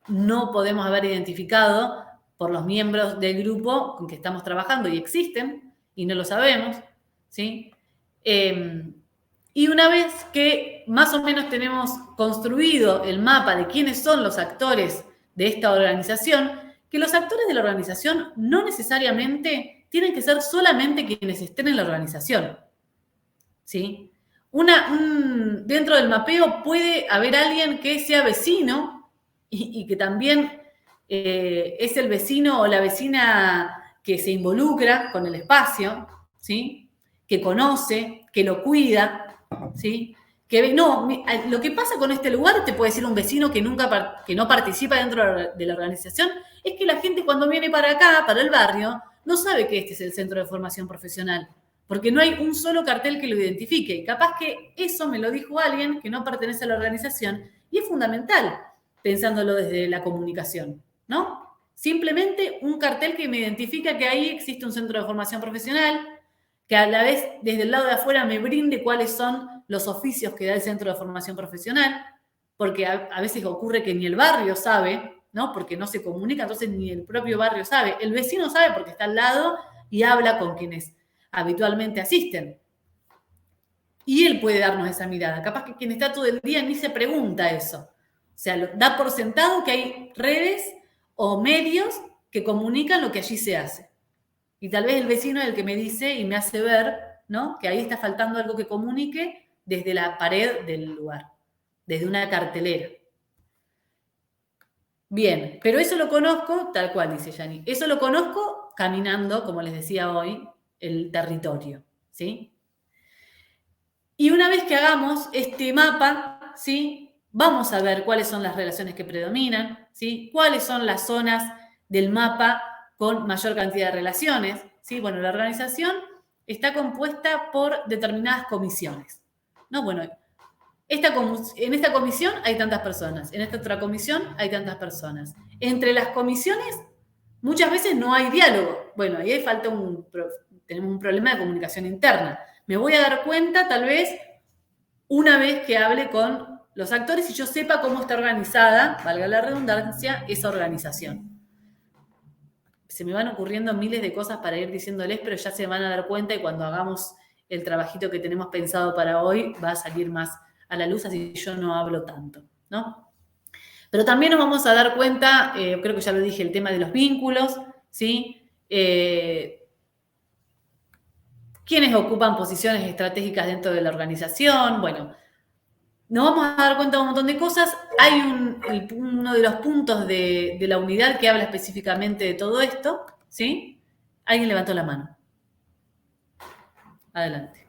no podemos haber identificado por los miembros del grupo con que estamos trabajando y existen, y no lo sabemos, ¿sí? Y una vez que más o menos tenemos construido el mapa de quiénes son los actores de esta organización, que los actores de la organización no necesariamente tienen que ser solamente quienes estén en la organización, ¿sí? Dentro del mapeo puede haber alguien que sea vecino y que también es el vecino o la vecina que se involucra con el espacio, ¿sí? Que conoce, que lo cuida, ¿sí? Lo que pasa con este lugar, te puede decir un vecino que no participa dentro de la organización, es que la gente cuando viene para acá, para el barrio, no sabe que este es el centro de formación profesional, porque no hay un solo cartel que lo identifique. Y capaz que eso me lo dijo alguien que no pertenece a la organización, y es fundamental, pensándolo desde la comunicación, ¿no? Simplemente un cartel que me identifica que ahí existe un centro de formación profesional, que a la vez desde el lado de afuera me brinde cuáles son los oficios que da el centro de formación profesional, porque a veces ocurre que ni el barrio sabe, ¿no? Porque no se comunica, entonces ni el propio barrio sabe. El vecino sabe porque está al lado y habla con quienes habitualmente asisten. Y él puede darnos esa mirada. Capaz que quien está todo el día ni se pregunta eso. O sea, da por sentado que hay redes o medios que comunican lo que allí se hace. Y tal vez el vecino es el que me dice y me hace ver, ¿no? Que ahí está faltando algo que comunique desde la pared del lugar, desde una cartelera. Bien, pero eso lo conozco, tal cual dice Yani, eso lo conozco caminando, como les decía hoy, el territorio, ¿sí? Y una vez que hagamos este mapa, ¿sí? Vamos a ver cuáles son las relaciones que predominan, ¿sí? Cuáles son las zonas del mapa con mayor cantidad de relaciones, ¿sí? Bueno, la organización está compuesta por determinadas comisiones, ¿no? Bueno, en esta comisión hay tantas personas, en esta otra comisión hay tantas personas. Entre las comisiones muchas veces no hay diálogo. Bueno, ahí tenemos un problema de comunicación interna. Me voy a dar cuenta tal vez una vez que hable con los actores y yo sepa cómo está organizada, valga la redundancia, esa organización. Se me van ocurriendo miles de cosas para ir diciéndoles, pero ya se van a dar cuenta y cuando hagamos el trabajito que tenemos pensado para hoy va a salir más a la luz, así yo no hablo tanto, ¿no? Pero también nos vamos a dar cuenta, creo que ya lo dije, el tema de los vínculos, ¿sí? Quiénes ocupan posiciones estratégicas dentro de la organización, bueno, nos vamos a dar cuenta de un montón de cosas. Hay uno de los puntos de la unidad que habla específicamente de todo esto, ¿sí? Alguien levantó la mano. Adelante.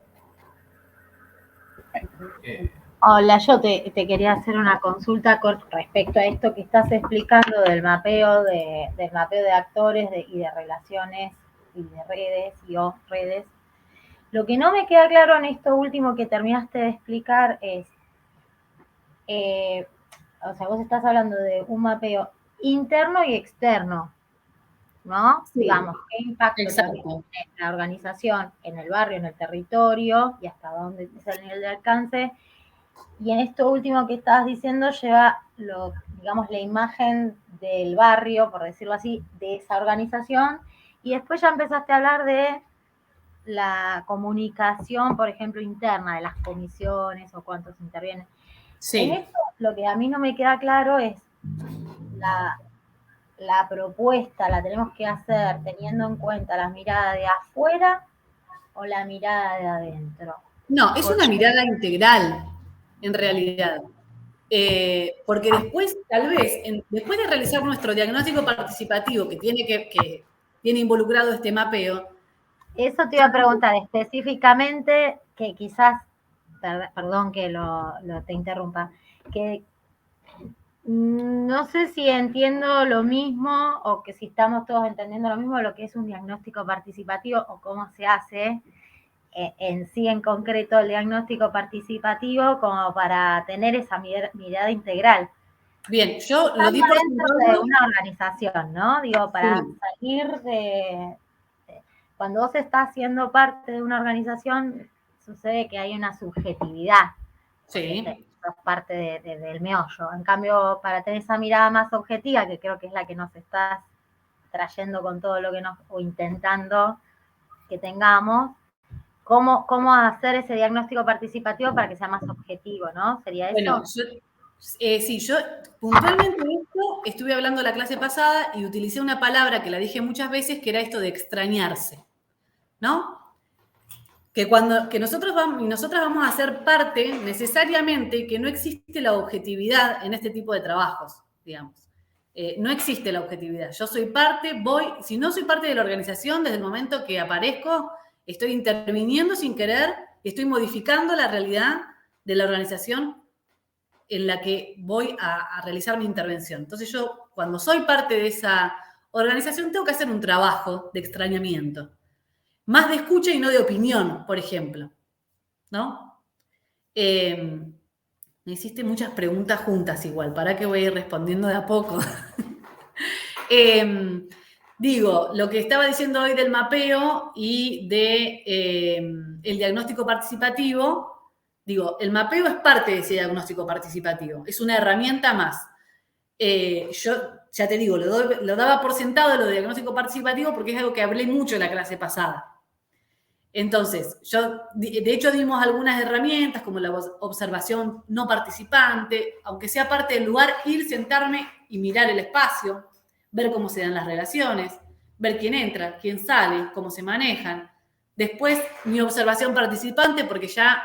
Hola, yo te quería hacer una consulta con respecto a esto que estás explicando del mapeo de actores y de relaciones y de redes o redes. Lo que no me queda claro en esto último que terminaste de explicar es, o sea, vos estás hablando de un mapeo interno y externo, ¿no? Sí, digamos, qué impacto tiene la organización en el barrio, en el territorio y hasta dónde es el nivel de alcance. Y en esto último que estabas diciendo lleva, digamos, la imagen del barrio, por decirlo así, de esa organización. Y después ya empezaste a hablar de la comunicación, por ejemplo, interna de las comisiones o cuántos intervienen. Sí. En esto lo que a mí no me queda claro es la propuesta, la tenemos que hacer teniendo en cuenta la mirada de afuera o la mirada de adentro. No, es una mirada integral, en realidad. Porque después, tal vez, después de realizar nuestro diagnóstico participativo que tiene involucrado este mapeo. Eso te iba a preguntar específicamente, que quizás, perdón que te interrumpa, que No sé si entiendo lo mismo o que si estamos todos entendiendo lo mismo lo que es un diagnóstico participativo o cómo se hace en sí en concreto el diagnóstico participativo como para tener esa mirada integral. Bien, yo lo di por Dentro de sentado. una organización, ¿no? Digo, para Sí. salir cuando vos estás siendo parte de una organización, sucede que hay una subjetividad. Sí. Sos parte del meollo. En cambio, para tener esa mirada más objetiva, que creo que es la que nos estás trayendo con todo lo que o intentando que tengamos, ¿cómo hacer ese diagnóstico participativo para que sea más objetivo, ¿no? ¿Sería eso? Bueno, sí, yo puntualmente de esto estuve hablando la clase pasada y utilicé una palabra que la dije muchas veces, que era esto de extrañarse, ¿no? Que nosotros vamos, y nosotras vamos a ser parte necesariamente, que no existe la objetividad en este tipo de trabajos, digamos. No existe la objetividad. Yo soy parte, si no soy parte de la organización, desde el momento que aparezco, estoy interviniendo sin querer, estoy modificando la realidad de la organización en la que voy a realizar mi intervención. Entonces yo, cuando soy parte de esa organización, tengo que hacer un trabajo de extrañamiento. Más de escucha y no de opinión, por ejemplo. ¿No? Me hiciste muchas preguntas juntas igual, para que voy a ir respondiendo de a poco. Digo, lo que estaba diciendo hoy del mapeo y de el diagnóstico participativo, digo, el mapeo es parte de ese diagnóstico participativo, es una herramienta más. Yo, ya te digo, lo daba por sentado de lo de diagnóstico participativo porque es algo que hablé mucho en la clase pasada. Entonces, de hecho dimos algunas herramientas como la observación no participante, aunque sea parte del lugar, ir, sentarme y mirar el espacio, ver cómo se dan las relaciones, ver quién entra, quién sale, cómo se manejan. Después, mi observación participante, porque ya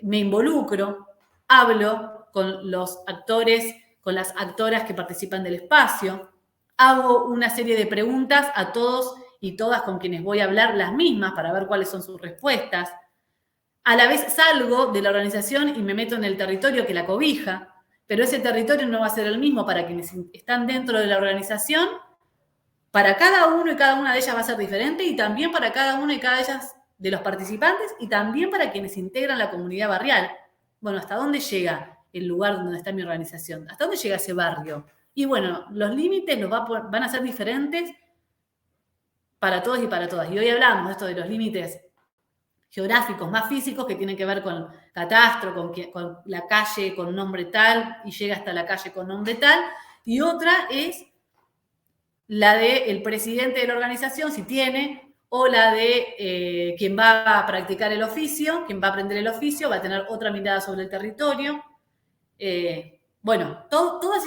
me involucro, hablo con los actores, con las actoras que participan del espacio, hago una serie de preguntas a todos y todas con quienes voy a hablar, las mismas, para ver cuáles son sus respuestas. A la vez salgo de la organización y me meto en el territorio que la cobija, pero ese territorio no va a ser el mismo para quienes están dentro de la organización. Para cada uno y cada una de ellas va a ser diferente, y también para cada una y cada una de los participantes, y también para quienes integran la comunidad barrial. Bueno, ¿hasta dónde llega el lugar donde está mi organización? ¿Hasta dónde llega ese barrio? Y bueno, los límites van a ser diferentes para todos y para todas. Y hoy hablamos de esto de los límites geográficos más físicos, que tienen que ver con catastro, con la calle con nombre tal y llega hasta la calle con nombre tal. Y otra es la del presidente de la organización, si tiene, o la de quien va a practicar el oficio, quien va a aprender el oficio, va a tener otra mirada sobre el territorio. Bueno, todas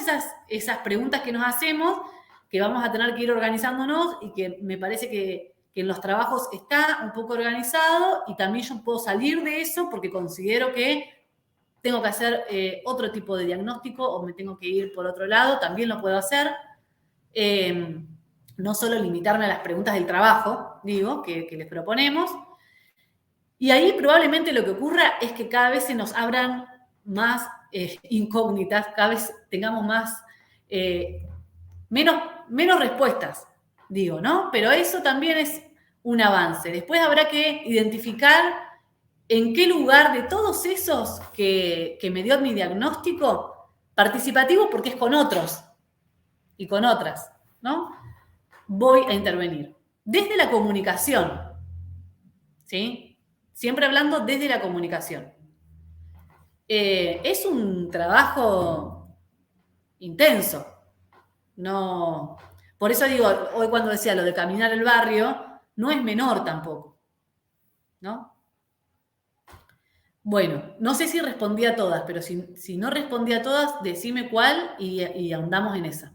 esas preguntas que nos hacemos, que vamos a tener que ir organizándonos, y que me parece que en los trabajos está un poco organizado, y también yo puedo salir de eso porque considero que tengo que hacer otro tipo de diagnóstico o me tengo que ir por otro lado, también lo puedo hacer. No solo limitarme a las preguntas del trabajo, digo, que les proponemos. Y ahí probablemente lo que ocurra es que cada vez se nos abran más incógnitas, cada vez tengamos menos respuestas, digo, ¿no? Pero eso también es un avance. Después habrá que identificar en qué lugar de todos esos que me dio mi diagnóstico participativo, porque es con otros y con otras, ¿no? Voy a intervenir. Desde la comunicación, ¿sí? Siempre hablando desde la comunicación. Es un trabajo intenso. No, por eso digo, hoy cuando decía lo de caminar el barrio, no es menor tampoco, ¿no? Bueno, no sé si respondí a todas, pero si no respondí a todas, decime cuál y ahondamos en esa.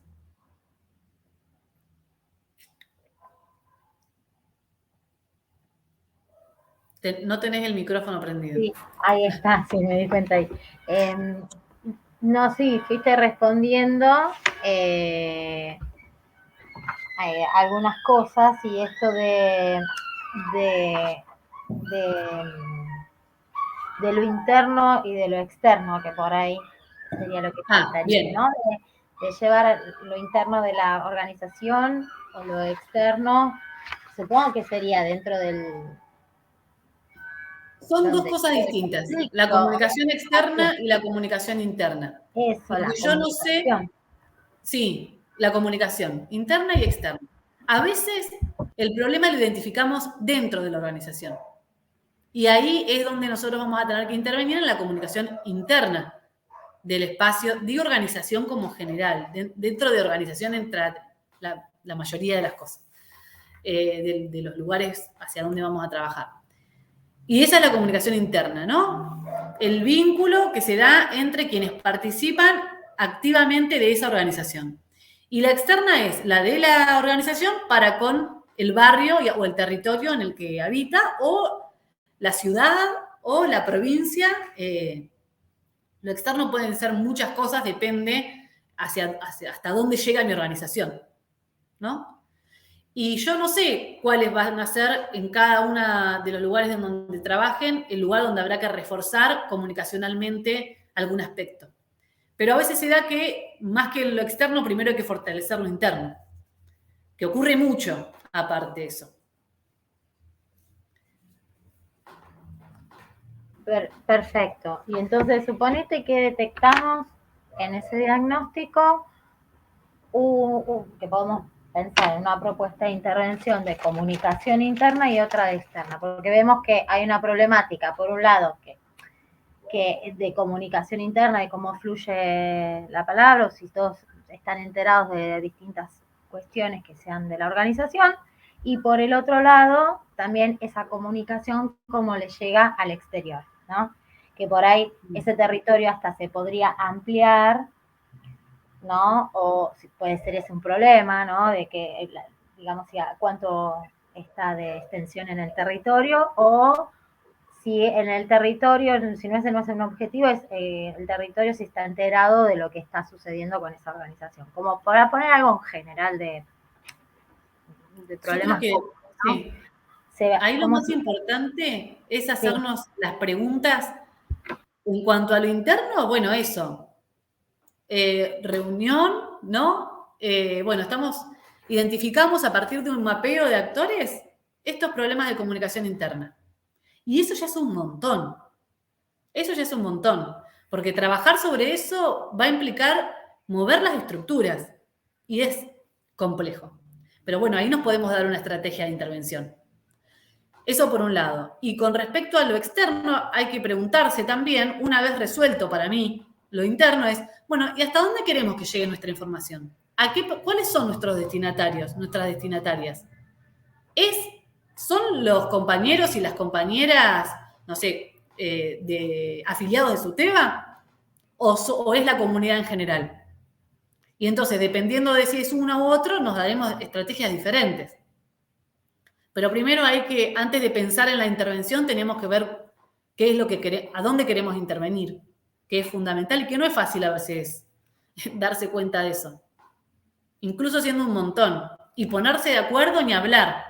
No tenés el micrófono prendido. Sí, ahí está, sí, me di cuenta ahí. No, sí, fuiste respondiendo algunas cosas, y esto de lo interno y de lo externo, que por ahí sería lo que Ah, faltaría, bien. ¿no? De llevar lo interno de la organización o lo externo, supongo que sería dentro del... Son dos donde cosas esté el distintas, la conflicto, comunicación externa y la comunicación interna. eso, Lo la que yo no sé, comunicación. sí, la comunicación interna y externa. A veces el problema lo identificamos dentro de la organización. Y ahí es donde nosotros vamos a tener que intervenir en la comunicación interna del espacio de organización como general. Dentro de organización entra la mayoría de las cosas, de los lugares hacia donde vamos a trabajar. Y esa es la comunicación interna, ¿no? El vínculo que se da entre quienes participan activamente de esa organización. Y la externa es la de la organización para con el barrio o el territorio en el que habita, o la ciudad, o la provincia. Lo externo pueden ser muchas cosas, depende hasta dónde llega mi organización, ¿no? Y yo no sé cuáles van a ser en cada uno de los lugares en donde trabajen, el lugar donde habrá que reforzar comunicacionalmente algún aspecto. Pero a veces se da que, más que lo externo, primero hay que fortalecer lo interno, que ocurre mucho aparte de eso. Perfecto. Y entonces, suponete que detectamos en ese diagnóstico que podemos pensar en una propuesta de intervención de comunicación interna y otra de externa, porque vemos que hay una problemática, por un lado, que de comunicación interna, de cómo fluye la palabra, o si todos están enterados de distintas cuestiones que sean de la organización, y por el otro lado, también esa comunicación cómo le llega al exterior, ¿no? Que por ahí ese territorio hasta se podría ampliar, ¿no? O puede ser ese un problema, ¿no? De que, digamos, cuánto está de extensión en el territorio, o si en el territorio, si no es un objetivo, es el territorio si está enterado de lo que está sucediendo con esa organización. Como para poner algo en general de problemas. Yo creo que, sí. Ahí lo más importante es hacernos las preguntas en cuanto a lo interno. Bueno, eso. Reunión, ¿no? Bueno, identificamos a partir de un mapeo de actores estos problemas de comunicación interna. Y eso ya es un montón. Eso ya es un montón. Porque trabajar sobre eso va a implicar mover las estructuras. Y es complejo. Pero bueno, ahí nos podemos dar una estrategia de intervención. Eso por un lado. Y con respecto a lo externo, hay que preguntarse también, una vez resuelto para mí lo interno, es, bueno, ¿y hasta dónde queremos que llegue nuestra información? ¿Cuáles son nuestros destinatarios, nuestras destinatarias? ¿Son los compañeros y las compañeras, no sé, afiliados de SUTEBA? ¿O es la comunidad en general? Y entonces, dependiendo de si es uno u otro, nos daremos estrategias diferentes. Pero primero antes de pensar en la intervención, tenemos que ver qué es lo que a dónde queremos intervenir, que es fundamental y que no es fácil a veces darse cuenta de eso. Incluso siendo un montón. Y ponerse de acuerdo ni hablar.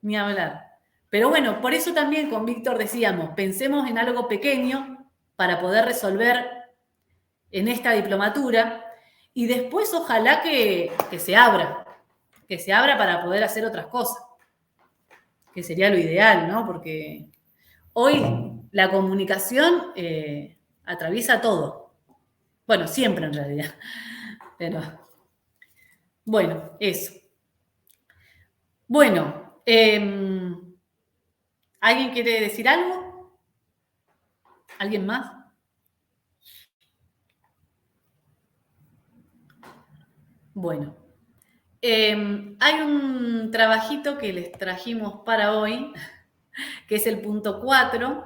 Ni hablar. Pero bueno, por eso también con Víctor decíamos, pensemos en algo pequeño para poder resolver en esta diplomatura y después ojalá que se abra. Que se abra para poder hacer otras cosas, que sería lo ideal, ¿no? Porque hoy la comunicación atraviesa todo. Bueno, siempre en realidad. Pero, bueno, eso. Bueno, ¿alguien quiere decir algo? ¿Alguien más? Bueno. Hay un trabajito que les trajimos para hoy, que es el punto 4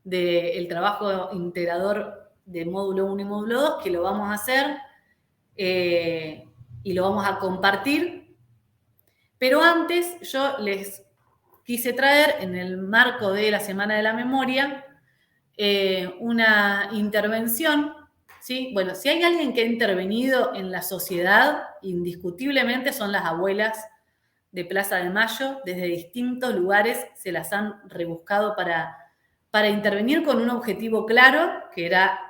del trabajo integrador de módulo 1 y módulo 2, que lo vamos a hacer y lo vamos a compartir. Pero antes yo les quise traer, en el marco de la Semana de la Memoria, una intervención. ¿Sí? Bueno, si hay alguien que ha intervenido en la sociedad, indiscutiblemente son las abuelas de Plaza de Mayo. Desde distintos lugares se las han rebuscado para intervenir con un objetivo claro, que era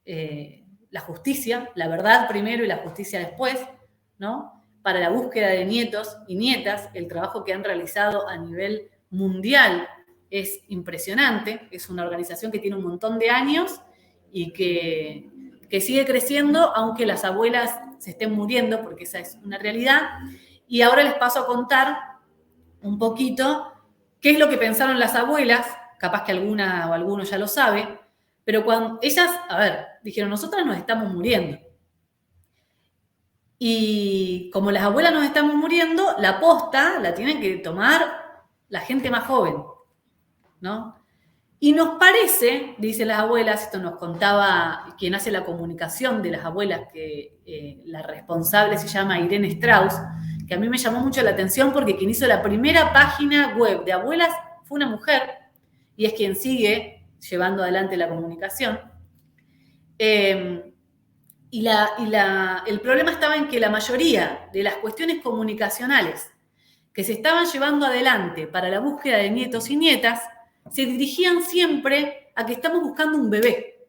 la justicia, la verdad primero y la justicia después, ¿no? Para la búsqueda de nietos y nietas, el trabajo que han realizado a nivel mundial es impresionante. Es una organización que tiene un montón de años y que sigue creciendo, aunque las abuelas se estén muriendo, porque esa es una realidad. Y ahora les paso a contar un poquito qué es lo que pensaron las abuelas, capaz que alguna o alguno ya lo sabe, pero cuando ellas, dijeron, nosotras nos estamos muriendo. Y como las abuelas nos estamos muriendo, la posta la tienen que tomar la gente más joven, ¿no? Y nos parece, dicen las abuelas, esto nos contaba quien hace la comunicación de las abuelas, que la responsable se llama Irene Strauss, que a mí me llamó mucho la atención porque quien hizo la primera página web de abuelas fue una mujer y es quien sigue llevando adelante la comunicación. El problema estaba en que la mayoría de las cuestiones comunicacionales que se estaban llevando adelante para la búsqueda de nietos y nietas se dirigían siempre a que estamos buscando un bebé,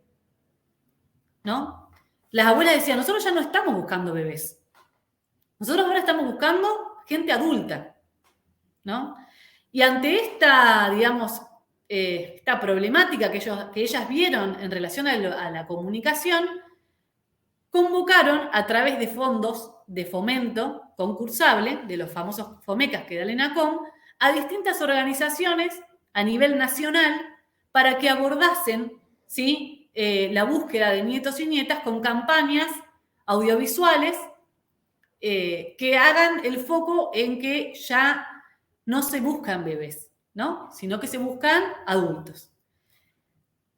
¿no? Las abuelas decían, nosotros ya no estamos buscando bebés. Nosotros ahora estamos buscando gente adulta, ¿no? Y ante esta, digamos, esta problemática que ellas vieron en relación a la comunicación, convocaron a través de fondos de fomento concursable, de los famosos FOMECAS que da el ENACOM, a distintas organizaciones a nivel nacional para que abordasen, ¿sí?, la búsqueda de nietos y nietas con campañas audiovisuales que hagan el foco en que ya no se buscan bebés, ¿no?, sino que se buscan adultos.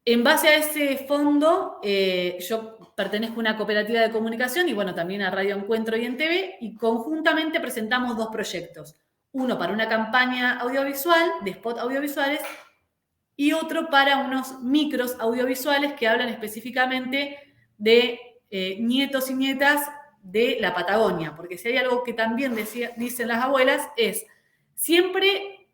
En base a ese fondo, yo pertenezco a una cooperativa de comunicación y, bueno, también a Radio Encuentro y en TV, y conjuntamente presentamos 2 proyectos. Uno para una campaña audiovisual, de spot audiovisuales, y otro para unos micros audiovisuales que hablan específicamente de nietos y nietas de la Patagonia. Porque si hay algo que también dicen las abuelas es, siempre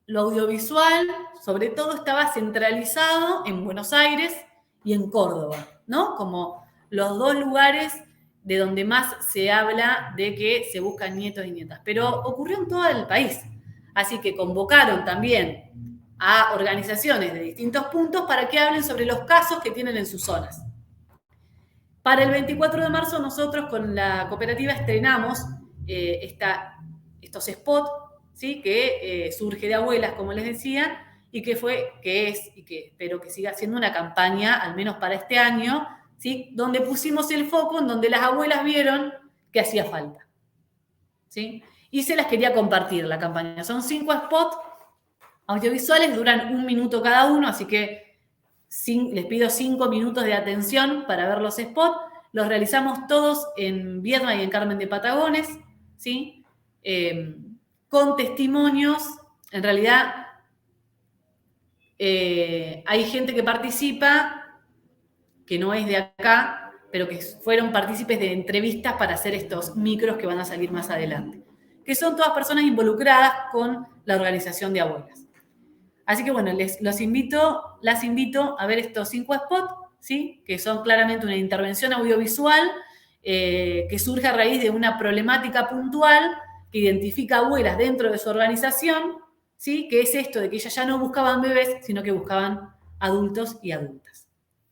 lo audiovisual, sobre todo, estaba centralizado en Buenos Aires y en Córdoba, ¿no? Como los 2 lugares de donde más se habla de que se buscan nietos y nietas. Pero ocurrió en todo el país. Así que convocaron también a organizaciones de distintos puntos para que hablen sobre los casos que tienen en sus zonas. Para el 24 de marzo nosotros con la cooperativa estrenamos estos spots, ¿sí?, que surge de abuelas, como les decía, y que espero que siga siendo una campaña, al menos para este año, ¿sí?, donde pusimos el foco, en donde las abuelas vieron que hacía falta, ¿sí? Y se las quería compartir la campaña. Son 5 spots audiovisuales, duran 1 minuto cada uno, así que les pido 5 minutos de atención para ver los spots. Los realizamos todos en Viedma y en Carmen de Patagones, ¿sí?, con testimonios. En realidad, hay gente que participa que no es de acá, pero que fueron partícipes de entrevistas para hacer estos micros que van a salir más adelante, que son todas personas involucradas con la organización de abuelas. Así que bueno, las invito a ver estos 5 spots, ¿sí?, que son claramente una intervención audiovisual que surge a raíz de una problemática puntual que identifica abuelas dentro de su organización, ¿sí?, que es esto de que ellas ya no buscaban bebés, sino que buscaban adultos y adultas.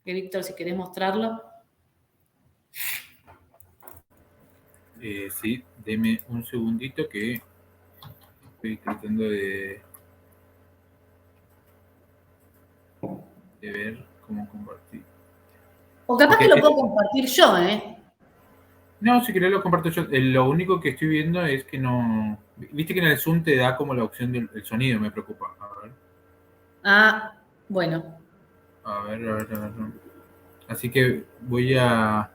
Víctor, si querés mostrarlo. Sí, deme un segundito que estoy tratando de ver cómo compartir. O capaz que lo puedo compartir yo, ¿eh? No, si querés lo comparto yo. Lo único que estoy viendo es que no... Viste que en el Zoom te da como la opción del sonido, me preocupa. A ver. Ah, bueno. A ver. Así que voy a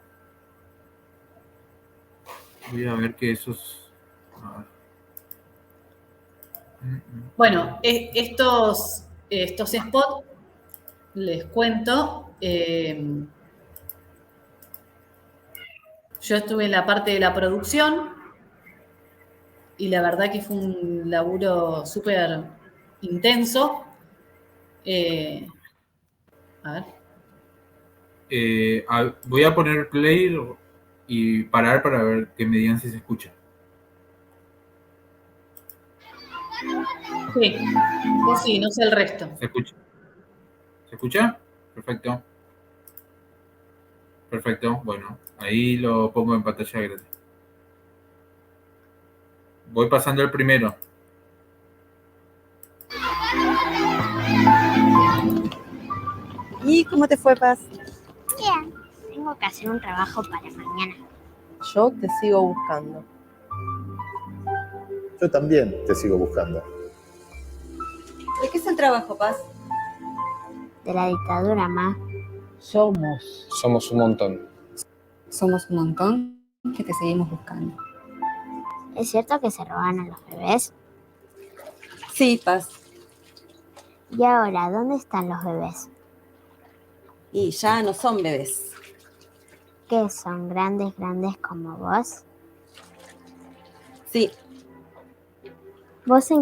ver que esos... A ver. Bueno, estos spots, les cuento, yo estuve en la parte de la producción y la verdad que fue un laburo súper intenso. A ver. Voy a poner play y parar para ver que me digan si se escucha. Sí, vos sí, no sé el resto. ¿Se escucha? ¿Se escucha? Perfecto. Perfecto, bueno, ahí lo pongo en pantalla grande. Voy pasando el primero. ¿Y cómo te fue, Paz? Bien, tengo que hacer un trabajo para mañana. Yo te sigo buscando. Yo también te sigo buscando. ¿De qué es el trabajo, Paz? De la dictadura, ma. Somos un montón. Somos un montón que te seguimos buscando. ¿Es cierto que se roban a los bebés? Sí, Paz. Y ahora, ¿dónde están los bebés? Y ya no son bebés. ¿Qué son? ¿Grandes como vos? Sí. ¿Vos en